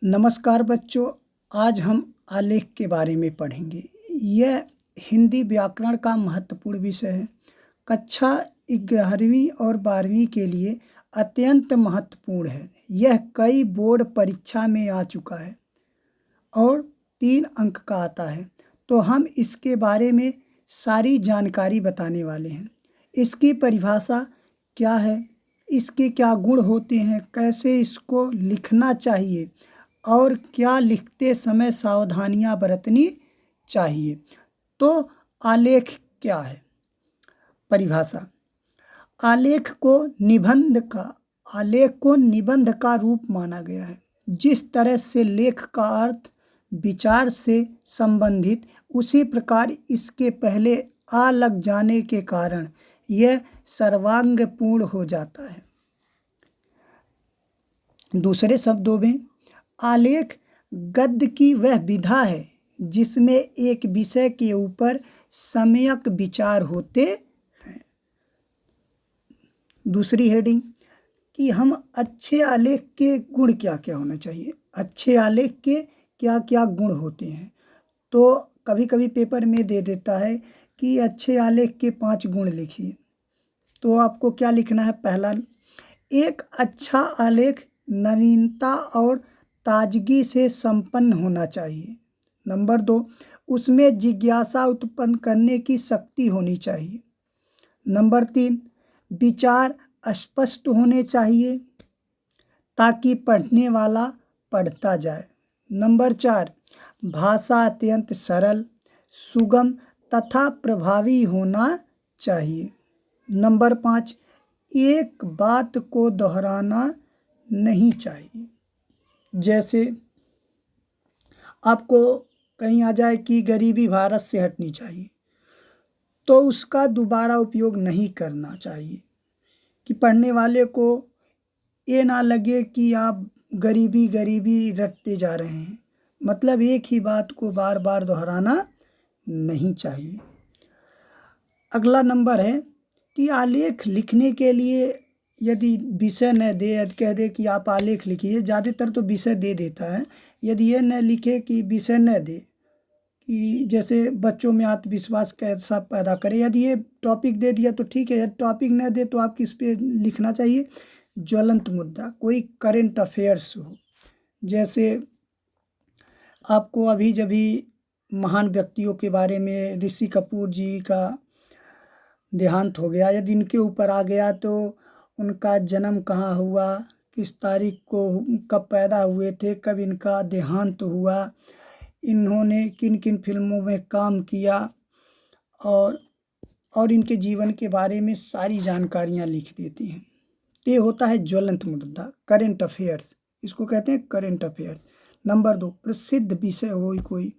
नमस्कार बच्चों, आज हम आलेख के बारे में पढ़ेंगे। यह हिंदी व्याकरण का महत्वपूर्ण विषय है। कक्षा 11वीं और 12वीं के लिए अत्यंत महत्वपूर्ण है। यह कई बोर्ड परीक्षा में आ चुका है और 3 अंक का आता है। तो हम इसके बारे में सारी जानकारी बताने वाले हैं। इसकी परिभाषा क्या है, इसके क्या गुण होते हैं, कैसे इसको लिखना चाहिए और क्या लिखते समय सावधानियां बरतनी चाहिए। तो आलेख क्या है? परिभाषा: आलेख को निबंध का रूप माना गया है। जिस तरह से लेख का अर्थ विचार से संबंधित, उसी प्रकार इसके पहले आ लग जाने के कारण यह सर्वांगपूर्ण हो जाता है। दूसरे शब्दों में, आलेख गद्य की वह विधा है जिसमें एक विषय के ऊपर सम्यक विचार होते हैं। दूसरी हेडिंग कि हम अच्छे आलेख के गुण क्या क्या होना चाहिए, अच्छे आलेख के क्या क्या गुण होते हैं। तो कभी कभी पेपर में दे देता है कि अच्छे आलेख के 5 गुण लिखिए। तो आपको क्या लिखना है? पहला, एक अच्छा आलेख नवीनता और ताजगी से संपन्न होना चाहिए। नंबर 2, उसमें जिज्ञासा उत्पन्न करने की शक्ति होनी चाहिए। नंबर 3, विचार स्पष्ट होने चाहिए ताकि पढ़ने वाला पढ़ता जाए। नंबर 4, भाषा अत्यंत सरल, सुगम तथा प्रभावी होना चाहिए। नंबर 5, एक बात को दोहराना नहीं चाहिए। जैसे आपको कहीं आ जाए कि गरीबी भारत से हटनी चाहिए, तो उसका दोबारा उपयोग नहीं करना चाहिए कि पढ़ने वाले को ये ना लगे कि आप गरीबी गरीबी रटते जा रहे हैं। मतलब एक ही बात को बार बार दोहराना नहीं चाहिए। अगला नंबर है कि आलेख लिखने के लिए यदि विषय न दे, यदि कह दे कि आप आलेख लिखिए, ज़्यादातर तो विषय दे देता है। यदि ये न लिखे कि विषय न दे, कि जैसे बच्चों में आत्मविश्वास कैसा पैदा करे, यदि ये टॉपिक दे दिया तो ठीक है। यदि टॉपिक न दे तो आप किस पे लिखना चाहिए? ज्वलंत मुद्दा, कोई करेंट अफेयर्स हो। जैसे आपको अभी जब महान व्यक्तियों के बारे में, ऋषि कपूर जी का देहांत हो गया, यदि इनके ऊपर आ गया तो उनका जन्म कहाँ हुआ, किस तारीख को, कब पैदा हुए थे, कब इनका देहांत हुआ, इन्होंने किन किन फिल्मों में काम किया, और इनके जीवन के बारे में सारी जानकारियाँ लिख देती हैं। ये होता है ज्वलंत मुद्दा, करेंट अफेयर्स, इसको कहते हैं करेंट अफेयर्स। नंबर 2, प्रसिद्ध विषय हो कोई।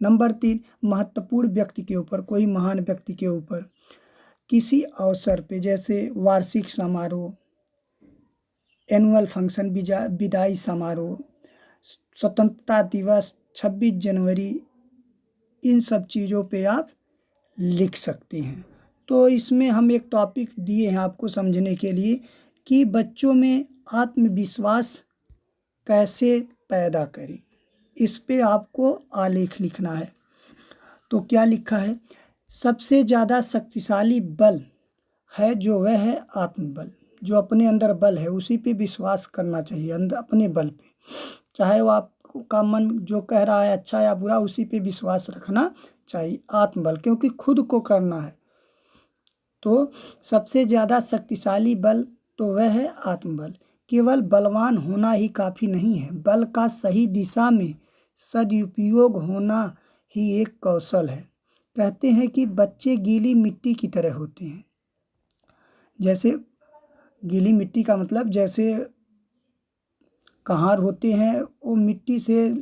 नंबर 3, महत्वपूर्ण व्यक्ति के ऊपर, कोई महान व्यक्ति के ऊपर, किसी अवसर पे, जैसे वार्षिक समारोह, एनुअल फंक्शन, विदाई समारोह, स्वतंत्रता दिवस, 26 जनवरी, इन सब चीज़ों पे आप लिख सकते हैं। तो इसमें हम एक टॉपिक दिए हैं आपको समझने के लिए कि बच्चों में आत्मविश्वास कैसे पैदा करें। इस पे आपको आलेख लिखना है। तो क्या लिखा है? सबसे ज़्यादा शक्तिशाली बल है जो वह है आत्मबल। जो अपने अंदर बल है उसी पे विश्वास करना चाहिए, अंदर अपने बल पे। चाहे वो आपका मन जो कह रहा है अच्छा या बुरा, उसी पे विश्वास रखना चाहिए, आत्मबल, क्योंकि खुद को करना है। तो सबसे ज़्यादा शक्तिशाली बल तो वह है आत्मबल। केवल बलवान होना ही काफ़ी नहीं है, बल का सही दिशा में सदुपयोग होना ही एक कौशल है। कहते हैं कि बच्चे गीली मिट्टी की तरह होते हैं। जैसे गीली मिट्टी का मतलब, जैसे कहार होते हैं, वो मिट्टी से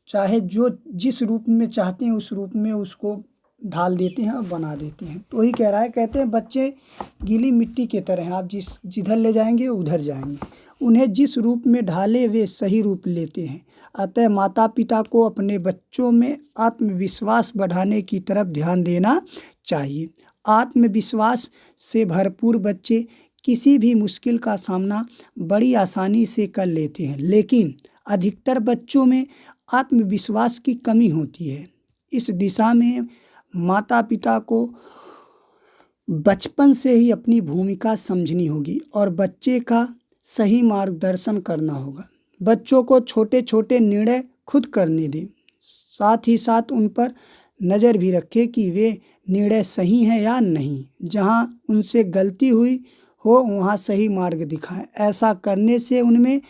चाहे जो जिस रूप में चाहते हैं उस रूप में उसको ढाल देते हैं और बना देते हैं। तो वही कह रहा है, कहते हैं बच्चे गीली मिट्टी की तरह हैं, आप जिधर ले जाएंगे उधर जाएंगे। उन्हें जिस रूप में ढाले वे सही रूप लेते हैं। अतः माता पिता को अपने बच्चों में आत्मविश्वास बढ़ाने की तरफ ध्यान देना चाहिए। आत्मविश्वास से भरपूर बच्चे किसी भी मुश्किल का सामना बड़ी आसानी से कर लेते हैं, लेकिन अधिकतर बच्चों में आत्मविश्वास की कमी होती है। इस दिशा में माता पिता को बचपन से ही अपनी भूमिका समझनी होगी और बच्चे का सही मार्गदर्शन करना होगा। बच्चों को छोटे छोटे निर्णय खुद करने दें, साथ ही साथ उन पर नज़र भी रखें कि वे निर्णय सही हैं या नहीं। जहां उनसे गलती हुई हो वहां सही मार्ग दिखाएं। ऐसा करने से उनमें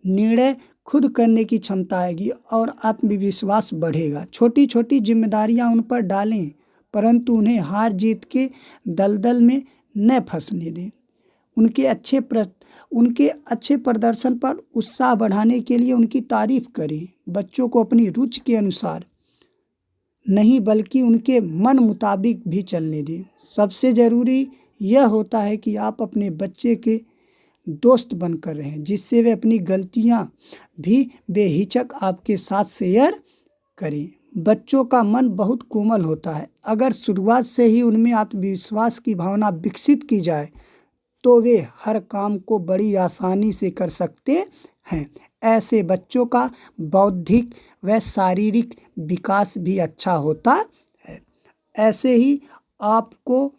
निर्णय खुद करने की क्षमता आएगी और आत्मविश्वास बढ़ेगा। छोटी छोटी जिम्मेदारियां उन पर डालें, परंतु उन्हें हार जीत के दलदल में न फंसने दें। उनके अच्छे प्रदर्शन पर उत्साह बढ़ाने के लिए उनकी तारीफ करें। बच्चों को अपनी रुचि के अनुसार नहीं बल्कि उनके मन मुताबिक भी चलने दें। सबसे ज़रूरी यह होता है कि आप अपने बच्चे के दोस्त बनकर रहें, जिससे वे अपनी गलतियां भी बेहिचक आपके साथ शेयर करें। बच्चों का मन बहुत कोमल होता है। अगर शुरुआत से ही उनमें आत्मविश्वास की भावना विकसित की जाए तो वे हर काम को बड़ी आसानी से कर सकते हैं। ऐसे बच्चों का बौद्धिक व शारीरिक विकास भी अच्छा होता है। ऐसे ही आपको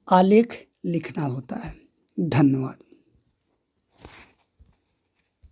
आलेख लिखना होता है। धन्यवाद।